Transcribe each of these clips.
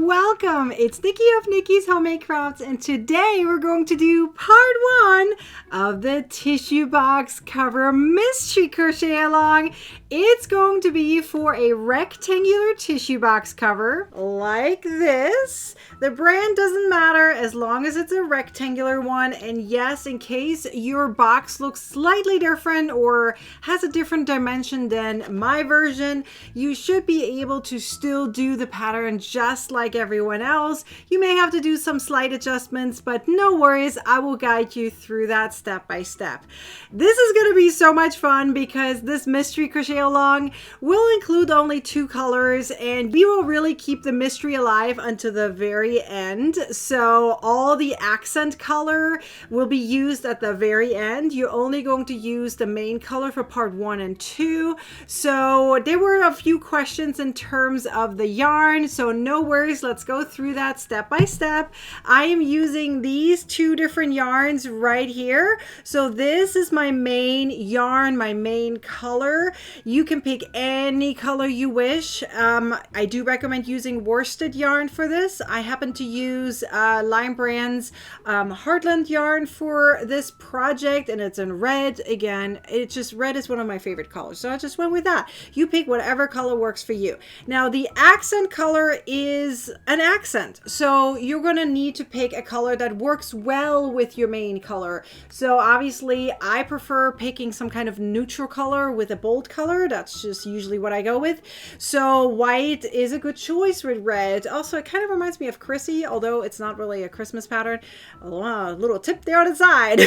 welcome. It's Nikki of Nikki's Homemade Crafts, and today we're going to do part 1 of the tissue box cover mystery crochet along. It's going to be for a rectangular tissue box cover like this. The brand doesn't matter as long as it's a rectangular one, and yes, in case your box looks slightly different or has a different dimension than my version, you should be able to still do the pattern just like everyone else. You may have to do some slight adjustments, but no worries, I will guide you through that step by step. This is going to be so much fun because this mystery crochet along will include only 2 colors, and we will really keep the mystery alive until the very end. So all the accent color will be used at the very end. You're only going to use the main color for part 1 and 2. So there were a few questions in terms of the yarn, so no worries, let's go through that step by step. I am using these 2 different yarns right here. So this is my main yarn, my main color. You can pick any color you wish. I do recommend using worsted yarn for this. I happen to use Lime Brand's Heartland yarn for this project, and it's in red. Again, it's just red is one of my favorite colors, so I just went with that. You pick whatever color works for you. Now the accent color is an accent, so you're gonna need to pick a color that works well with your main color. So obviously I prefer picking some kind of neutral color with a bold color. That's just usually what I go with. So white is a good choice with red. Also, it kind of reminds me of Chrissy, although it's not really a Christmas pattern. A little tip there on the side.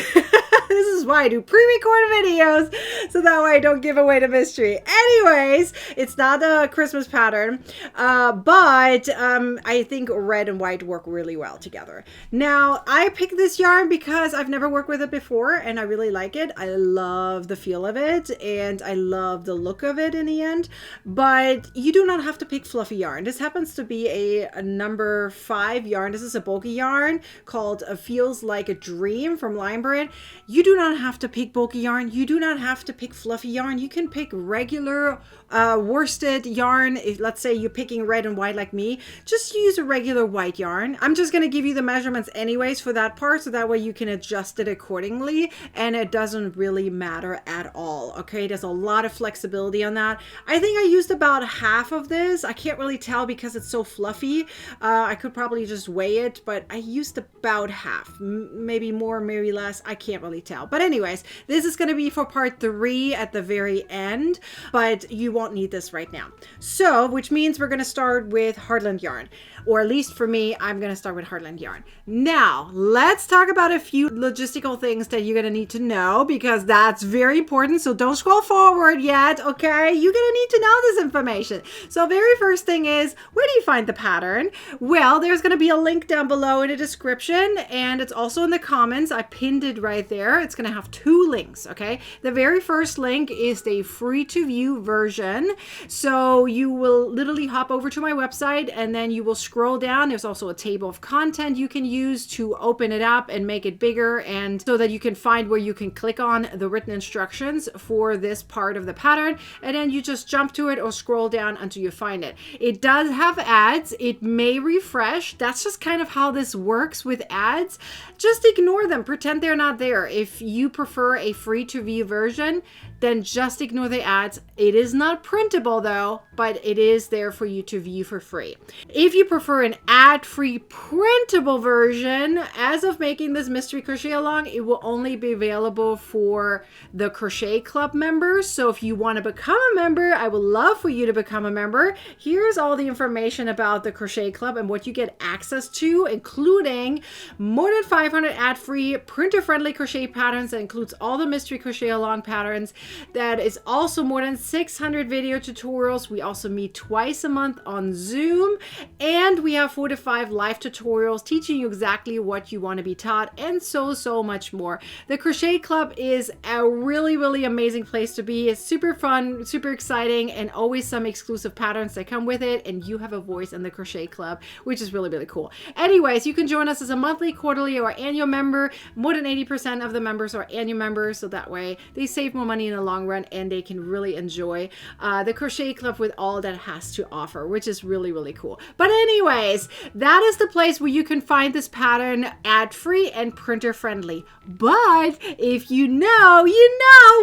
This is why I do pre-recorded videos, so that way I don't give away the mystery. Anyways, it's not a Christmas pattern, but I think red and white work really well together. Now, I picked this yarn because I've never worked with it before, and I really like it. I love the feel of it, and I love the look of it in the end, but you do not have to pick fluffy yarn. This happens to be a number 5 yarn. This is a bulky yarn called Feels Like a Dream from Lime Brand. You do not have to pick bulky yarn. You do not have to pick fluffy yarn. You can pick regular worsted yarn. If, let's say you're picking red and white like me, just use a regular white yarn. I'm just going to give you the measurements anyways for that part, so that way you can adjust it accordingly, and it doesn't really matter at all. Okay, there's a lot of flexibility on that. I think I used about half of this. I can't really tell because it's so fluffy. I could probably just weigh it, but I used about half, maybe more, maybe less. I can't really tell. But anyways, this is going to be for part 3 at the very end, but you won't need this right now. So, which means we're going to start with Heartland yarn, or at least for me, I'm going to start with Heartland yarn. Now, let's talk about a few logistical things that you're going to need to know, because that's very important. So don't scroll forward yet, okay? You're going to need to know this information. So very first thing is, where do you find the pattern? Well, there's going to be a link down below in the description, and it's also in the comments. I pinned it right there. It's going to have 2 links, okay? The very first link is the free to view version. So you will literally hop over to my website, and then you will scroll down. There's also a table of content you can use to open it up and make it bigger, and so that you can find where you can click on the written instructions for this part of the pattern, and then you just jump to it or scroll down until you find it. It does have ads. It may refresh. That's just kind of how this works with ads. Just ignore them. Pretend they're not there. If you prefer a free to view version, then just ignore the ads. It is not printable though, but it is there for you to view for free. If you prefer an ad-free printable version, as of making this mystery crochet along, it will only be available for the Crochet Club members. So if you want to become a member, I would love for you to become a member. Here's all the information about the Crochet Club and what you get access to, including more than 500 ad-free, printer-friendly crochet patterns that includes all the mystery crochet along patterns. That is also more than 600 video tutorials. We also meet twice a month on Zoom, and we have 4 to 5 live tutorials teaching you exactly what you want to be taught, and so much more. The Crochet Club is a really amazing place to be. It's super fun, super exciting, and always some exclusive patterns that come with it, and you have a voice in the Crochet Club, which is really cool. Anyways, you can join us as a monthly, quarterly, or annual member. More than 80% of the members are annual members, so that way they save more money in the long run, and they can really enjoy the Crochet Club with all that it has to offer, which is really cool. But Anyways, that is the place where you can find this pattern ad-free and printer-friendly. But if you know,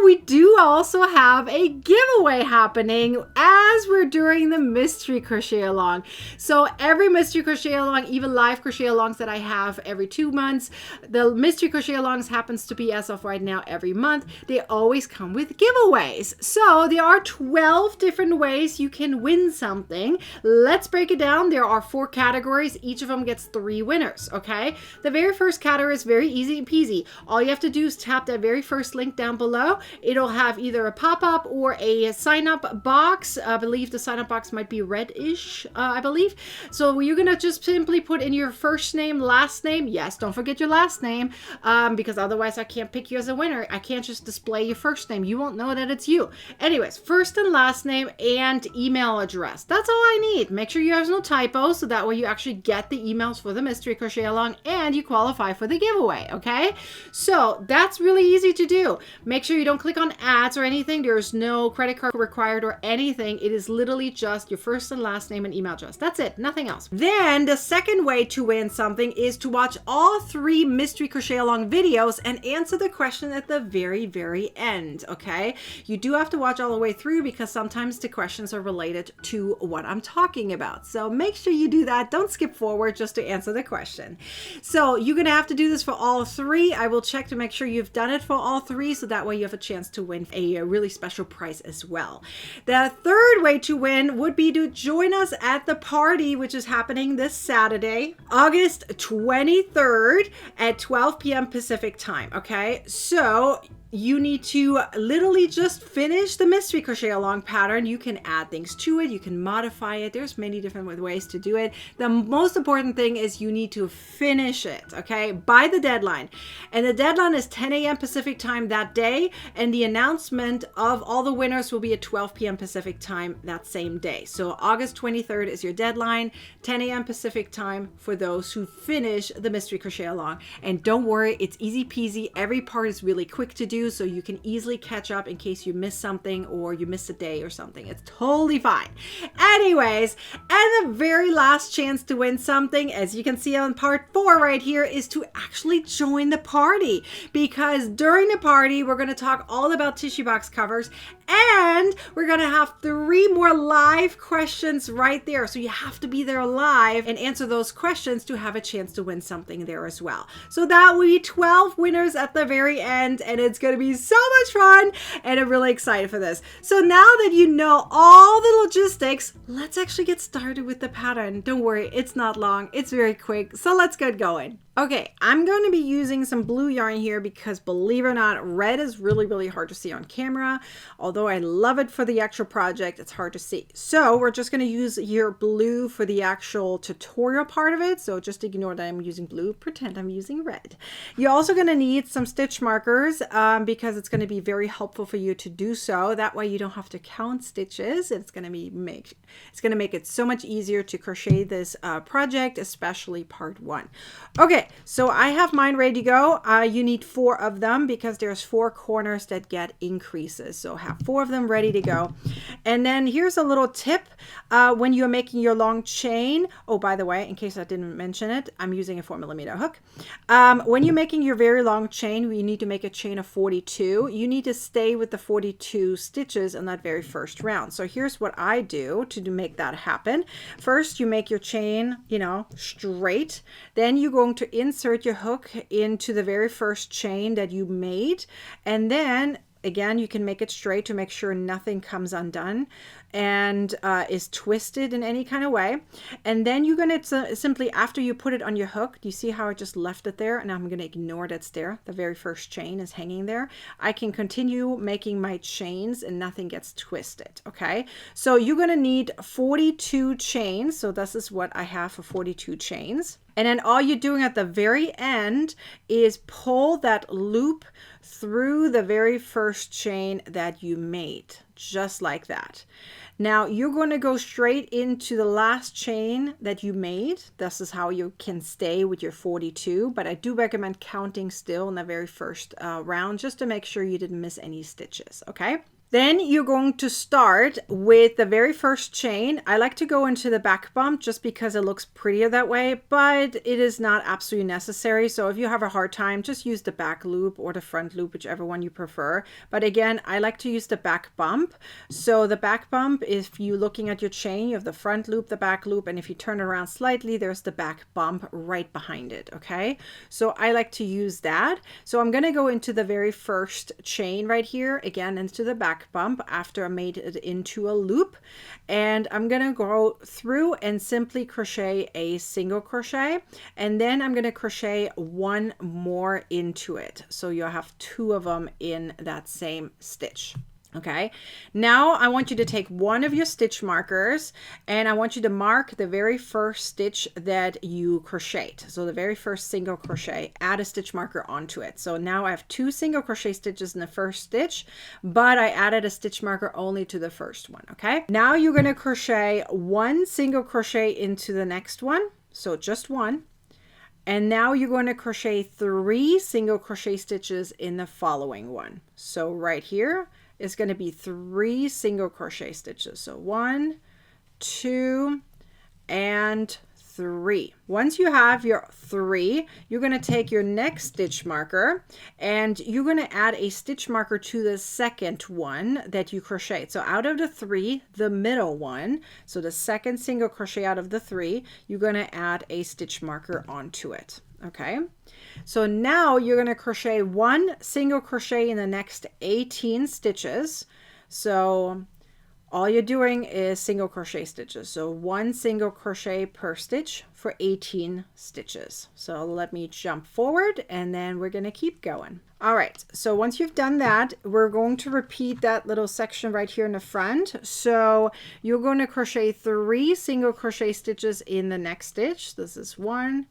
we do also have a giveaway happening as we're doing the mystery crochet along. So every mystery crochet along, even live crochet alongs that I have every 2 months, the mystery crochet alongs happens to be, as of right now, every month. They always come with giveaways. So there are 12 different ways you can win something. Let's break it down. There are 4 categories. Each of them gets 3 winners, okay? The very first category is very easy peasy. All you have to do is tap that very first link down below. It'll have either a pop-up or a sign-up box. I believe the sign-up box might be reddish, I believe. So you're going to just simply put in your first name, last name. Yes, don't forget your last name, because otherwise I can't pick you as a winner. I can't just display your first name. You won't know that it's you. Anyways, first and last name and email address. That's all I need. Make sure you have no typos, so that way you actually get the emails for the mystery crochet along and you qualify for the giveaway, okay? So that's really easy to do. Make sure you don't click on ads or anything. There's no credit card required or anything. It is literally just your first and last name and email address. That's it, nothing else. Then the second way to win something is to watch all 3 mystery crochet along videos and answer the question at the very, very end, okay? You do have to watch all the way through because sometimes the questions are related to what I'm talking about. So make sure you do that. Don't skip forward just to answer the question. So you're going to have to do this for all 3. I will check to make sure you've done it for all 3, so that way you have a chance to win a really special prize as well. The third way to win would be to join us at the party, which is happening this Saturday, August 23rd at 12 p.m. Pacific time, okay? So you need to literally just finish the mystery crochet along pattern. You can add things to it. You can modify it. There's many different ways to do it. The most important thing is you need to finish it, okay, by the deadline. And the deadline is 10 a.m. Pacific time that day. And the announcement of all the winners will be at 12 p.m. Pacific time that same day. So August 23rd is your deadline, 10 a.m. Pacific time for those who finish the mystery crochet along. And don't worry, it's easy peasy. Every part is really quick to do, so you can easily catch up in case you miss something or you miss a day or something. It's totally fine. Anyways, and the very last chance to win something, as you can see on part 4 right here, is to actually join the party, because during the party we're going to talk all about tissue box covers, and we're going to have 3 more live questions right there. So you have to be there live and answer those questions to have a chance to win something there as well. So that will be 12 winners at the very end, and it's going to be so much fun, and I'm really excited for this. So now that you know all the logistics, let's actually get started with the pattern. Don't worry, it's not long. It's very quick. So let's get going. Okay, I'm going to be using some blue yarn here because, believe it or not, red is really, really hard to see on camera. Although I love it for the actual project, it's hard to see. So we're just going to use here blue for the actual tutorial part of it. So just ignore that I'm using blue, pretend I'm using red. You're also going to need some stitch markers because it's going to be very helpful for you to do so. That way you don't have to count stitches. It's going to make it so much easier to crochet this project, especially part 1. Okay. So I have mine ready to go. You need 4 of them because there's 4 corners that get increases. So have 4 of them ready to go. And then here's a little tip when you're making your long chain. Oh, by the way, in case I didn't mention it, I'm using a 4mm hook. When you're making your very long chain, you need to make a chain of 42. You need to stay with the 42 stitches in that very first round. So here's what I do to make that happen. First, you make your chain, straight. Then you're going to insert your hook into the very first chain that you made, and then again you can make it straight to make sure nothing comes undone and is twisted in any kind of way. And then you're going to simply, after you put it on your hook, you see how I just left it there, and I'm going to ignore that's there. The very first chain is hanging there. I can continue making my chains and nothing gets twisted. Okay, so you're going to need 42 chains. So this is what I have for 42 chains. And then all you're doing at the very end is pull that loop through the very first chain that you made, just like that. Now you're going to go straight into the last chain that you made. This is how you can stay with your 42, but I do recommend counting still in the very first round just to make sure you didn't miss any stitches, okay? Then you're going to start with the very first chain. I like to go into the back bump just because it looks prettier that way, but it is not absolutely necessary. So if you have a hard time, just use the back loop or the front loop, whichever one you prefer. But again, I like to use the back bump. So the back bump, if you're looking at your chain, you have the front loop, the back loop, and if you turn around slightly, there's the back bump right behind it, okay? So I like to use that. So I'm gonna go into the very first chain right here, again, into the back bump after I made it into a loop, and I'm gonna go through and simply crochet a single crochet, and then I'm gonna crochet one more into it, so you'll have two of them in that same stitch. Okay, now I want you to take one of your stitch markers and I want you to mark the very first stitch that you crocheted. So the very first single crochet, add a stitch marker onto it. So now I have two single crochet stitches in the first stitch, but I added a stitch marker only to the first one. Okay, now you're going to crochet one single crochet into the next one. So just one. And now you're going to crochet 3 single crochet stitches in the following one. So right here is going to be 3 single crochet stitches. So 1, 2, and 3. Once you have your 3, you're going to take your next stitch marker and you're going to add a stitch marker to the second one that you crocheted. So out of the 3, the middle one, so the second single crochet out of the 3, you're going to add a stitch marker onto it. Okay, so now you're going to crochet one single crochet in the next 18 stitches. So all you're doing is single crochet stitches. So one single crochet per stitch for 18 stitches. So let me jump forward and then we're going to keep going. All right, so once you've done that, we're going to repeat that little section right here in the front. So you're going to crochet 3 single crochet stitches in the next stitch. This is 1,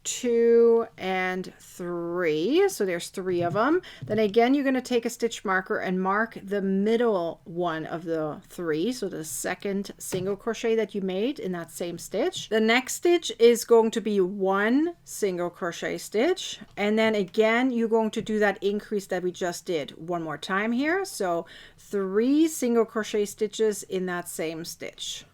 2, and 3. So there's 3 of them. Then again, you're going to take a stitch marker and mark the middle one of the 3. So the second single crochet that you made in that same stitch. The next stitch is going to be 1 single crochet stitch. And then again, you're going to do that increase that we just did one more time here. So 3 single crochet stitches in that same stitch.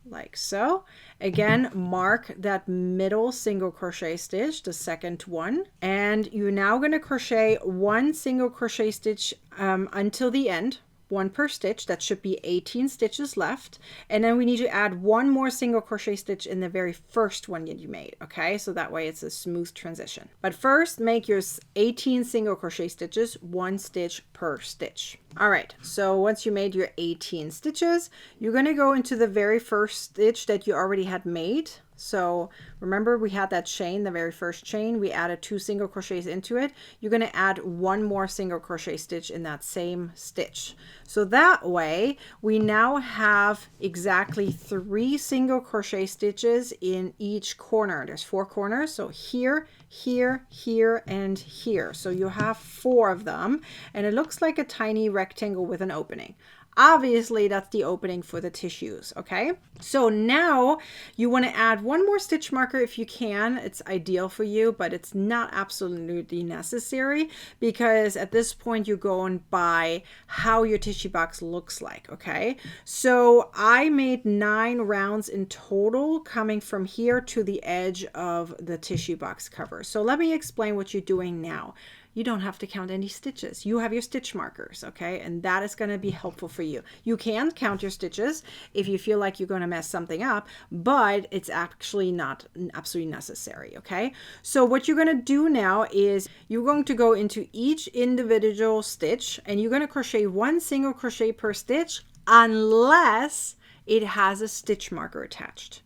Like so. Again, mark that middle single crochet stitch, the second one, and you're now going to crochet 1 single crochet stitch until the end, 1 per stitch. That should be 18 stitches left, and then we need to add 1 more single crochet stitch in the very first one that you made. Okay, so that way it's a smooth transition. But first, make your 18 single crochet stitches, 1 stitch per stitch. All right, so once you made your 18 stitches, you're going to go into the very first stitch that you already had made. So remember, we had that chain, the very first chain, we added 2 single crochets into it. You're going to add 1 more single crochet stitch in that same stitch. So that way we now have exactly 3 single crochet stitches in each corner. There's 4 corners, so here, here, here, and here. So you have 4 of them, and it looks like a tiny rectangle with an opening. Obviously, that's the opening for the tissues, okay? So now you want to add 1 more stitch marker if you can. It's ideal for you, but it's not absolutely necessary because at this point you're going by how your tissue box looks like, okay? So I made 9 rounds in total coming from here to the edge of the tissue box cover. So let me explain what you're doing now. You don't have to count any stitches. You have your stitch markers, okay? And that is going to be helpful for you. You can count your stitches if you feel like you're going to mess something up, but it's actually not absolutely necessary, okay? So what you're going to do now is you're going to go into each individual stitch and you're going to crochet 1 single crochet per stitch unless it has a stitch marker attached.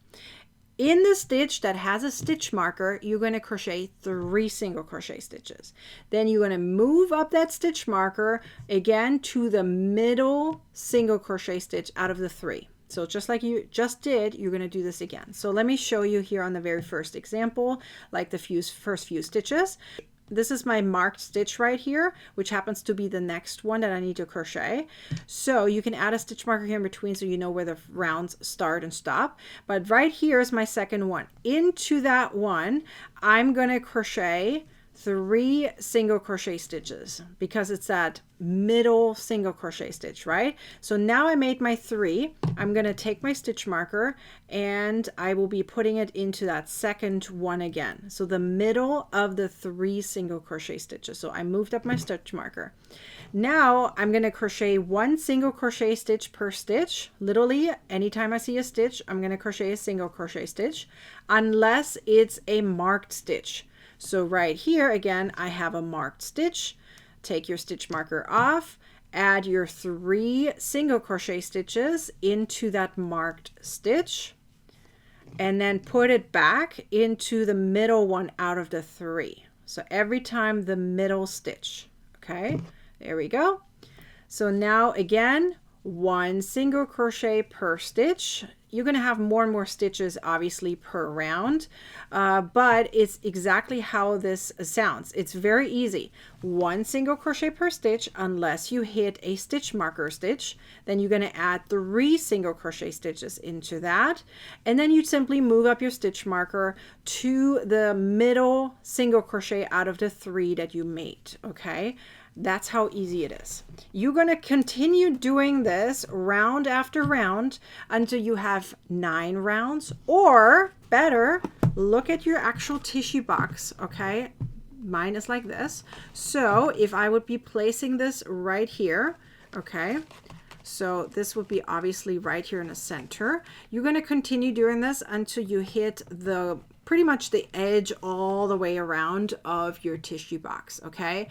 In the stitch that has a stitch marker, you're going to crochet 3 single crochet stitches. Then you're going to move up that stitch marker again to the middle single crochet stitch out of the 3. So just like you just did, you're going to do this again. So let me show you here on the very first example, like the first few stitches. This is my marked stitch right here, which happens to be the next one that I need to crochet. So you can add a stitch marker here in between so you know where the rounds start and stop. But right here is my second one. Into that one, I'm going to crochet 3 single crochet stitches because it's that middle single crochet stitch, right? So now I made my 3. I'm going to take my stitch marker and I will be putting it into that second one again. So the middle of the 3 single crochet stitches. So I moved up my stitch marker. Now I'm going to crochet 1 single crochet stitch per stitch. Literally, anytime I see a stitch, I'm going to crochet a single crochet stitch unless it's a marked stitch. So right here, again, I have a marked stitch. Take your stitch marker off, add your 3 single crochet stitches into that marked stitch, and then put it back into the middle one out of the 3. So every time the middle stitch, okay? There we go. So now again, 1 single crochet per stitch. You're going to have more and more stitches obviously per round, but it's exactly how this sounds. It's very easy. 1 single crochet per stitch unless you hit a stitch marker stitch. Then you're going to add 3 single crochet stitches into that, and then you simply move up your stitch marker to the middle single crochet out of the 3 that you made. Okay, that's how easy it is. You're going to continue doing this round after round until you have 9 rounds, or better, look at your actual tissue box. Okay, mine is like this. So if I would be placing this right here, okay, so this would be obviously right here in the center. You're going to continue doing this until you hit the pretty much the edge all the way around of your tissue box. Okay,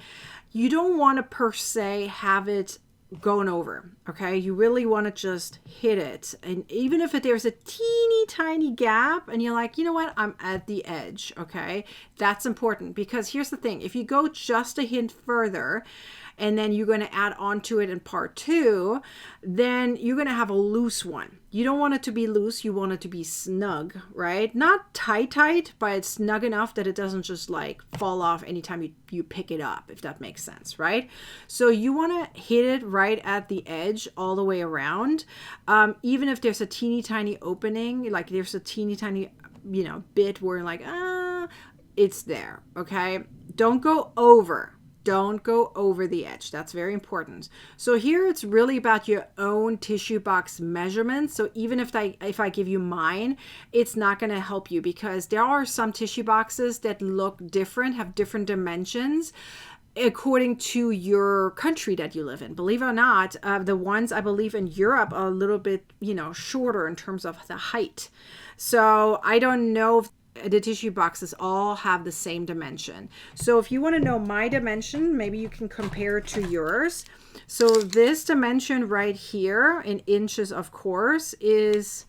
you don't want to per se have it going over. Okay, you really want to just hit it, and even if there's a teeny tiny gap and you're like, you know what, I'm at the edge, okay, that's important, because here's the thing, if you go just a hint further and then you're going to add on to it in part 2, then you're going to have a loose one. You don't want it to be loose, you want it to be snug, right? Not tight, but it's snug enough that it doesn't just like fall off anytime you pick it up, if that makes sense, right? So you want to hit it right at the edge all the way around. Even if there's a teeny tiny opening, like there's a teeny tiny, you know, bit where like, it's there, okay? Don't go over. Don't go over the edge. That's very important. So here it's really about your own tissue box measurements. So even if I give you mine, it's not going to help you, because there are some tissue boxes that look different, have different dimensions according to your country that you live in. Believe it or not, the ones I believe in Europe are a little bit, you know, shorter in terms of the height. So I don't know if the tissue boxes all have the same dimension. So if you want to know my dimension, maybe you can compare it to yours. So this dimension right here in inches, of course, is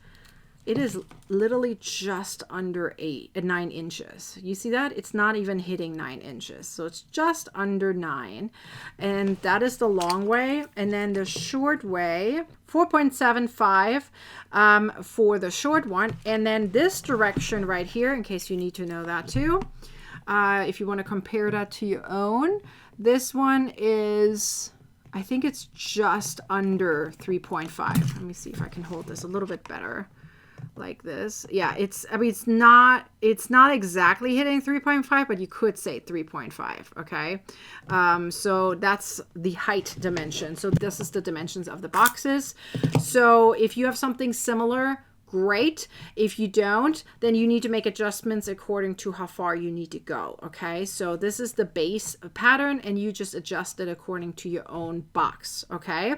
literally just under 9 inches. You see that? It's not even hitting 9 inches. So it's just under 9. And that is the long way. And then the short way, 4.75 for the short one. And then this direction right here, in case you need to know that too, if you want to compare that to your own, this one is, I think it's just under 3.5. Let me see if I can hold this a little bit better. Like this. Yeah, it's not exactly hitting 3.5, but you could say 3.5. Okay, so that's the height dimension. So this is the dimensions of the boxes. So if you have something similar, great. If you don't, then you need to make adjustments according to how far you need to go. Okay, so this is the base pattern and you just adjust it according to your own box. Okay,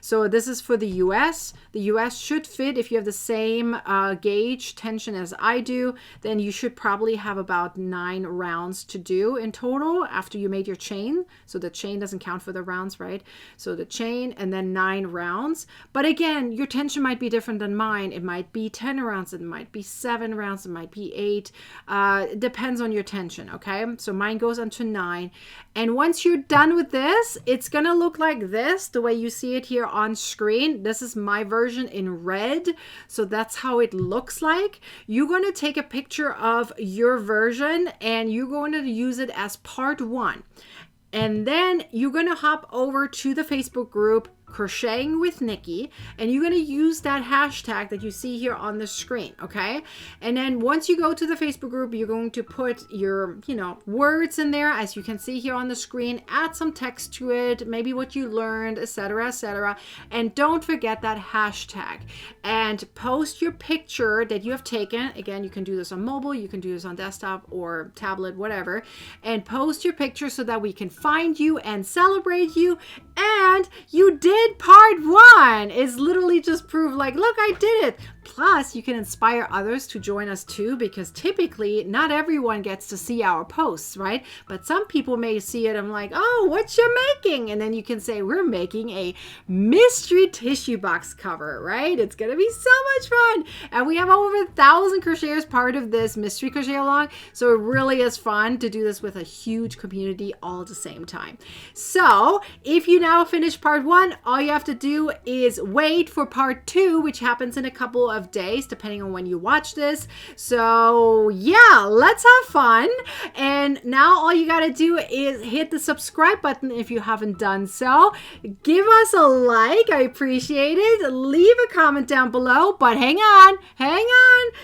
so this is for the US. The US should fit. If you have the same gauge tension as I do, then you should probably have about 9 rounds to do in total after you made your chain. So the chain doesn't count for the rounds, right? So the chain and then 9 rounds. But again, your tension might be different than mine. It might be 10 rounds, it might be 7 rounds, it might be 8. It depends on your tension. Okay, so mine goes on to 9, and once you're done with this, it's gonna look like this, the way you see it here on screen. This is my version in red, so that's how it looks like. You're going to take a picture of your version and you're going to use it as part 1. And then you're going to hop over to the Facebook group crocheting with Nikki, and you're going to use that hashtag that you see here on the screen, okay? And then once you go to the Facebook group, you're going to put your, words in there, as you can see here on the screen, add some text to it, maybe what you learned, etc., etc. And don't forget that hashtag, and post your picture that you have taken. Again, you can do this on mobile, you can do this on desktop or tablet, whatever, and post your picture so that we can find you and celebrate you. And you did part 1. It's literally just proof, like, look, I did it. Plus, you can inspire others to join us too, because typically not everyone gets to see our posts, right? But some people may see it and like, oh, what you making? And then you can say, we're making a mystery tissue box cover, right? It's going to be so much fun. And we have over 1,000 crocheters part of this mystery crochet along. So it really is fun to do this with a huge community all at the same time. So if you now finish part 1, all you have to do is wait for part 2, which happens in a couple of days, depending on when you watch this. So yeah, let's have fun. And now all you got to do is hit the subscribe button if you haven't done so. Give us a like. I appreciate it. Leave a comment down below, but hang on.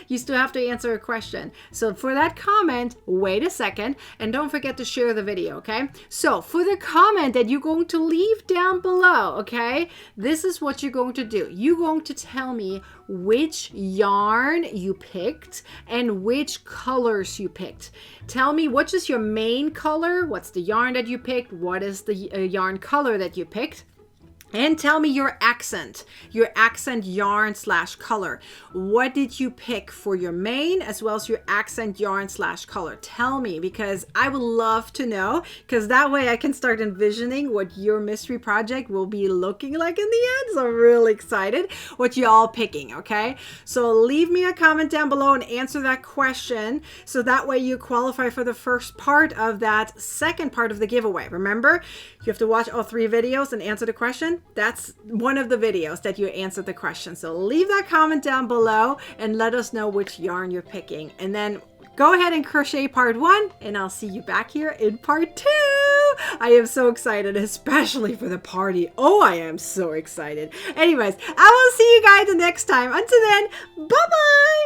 You still have to answer a question. So for that comment, wait a second, and don't forget to share the video, okay? So for the comment that you're going to leave down below, okay, this is what you're going to do. You're going to tell me which yarn you picked and which colors you picked. Tell me which is your main color, what's the yarn that you picked, what is the yarn color that you picked. And tell me your accent yarn / color. What did you pick for your main as well as your accent yarn / color? Tell me, because I would love to know, because that way I can start envisioning what your mystery project will be looking like in the end. So I'm really excited what you all picking, okay? So leave me a comment down below and answer that question, so that way you qualify for the first part of that second part of the giveaway. Remember, you have to watch all 3 videos and answer the question. That's one of the videos that you answered the question. So leave that comment down below and let us know which yarn you're picking. And then go ahead and crochet part 1, and I'll see you back here in part 2. I am so excited, especially for the party. Oh, I am so excited. Anyways, I will see you guys the next time. Until then, bye-bye.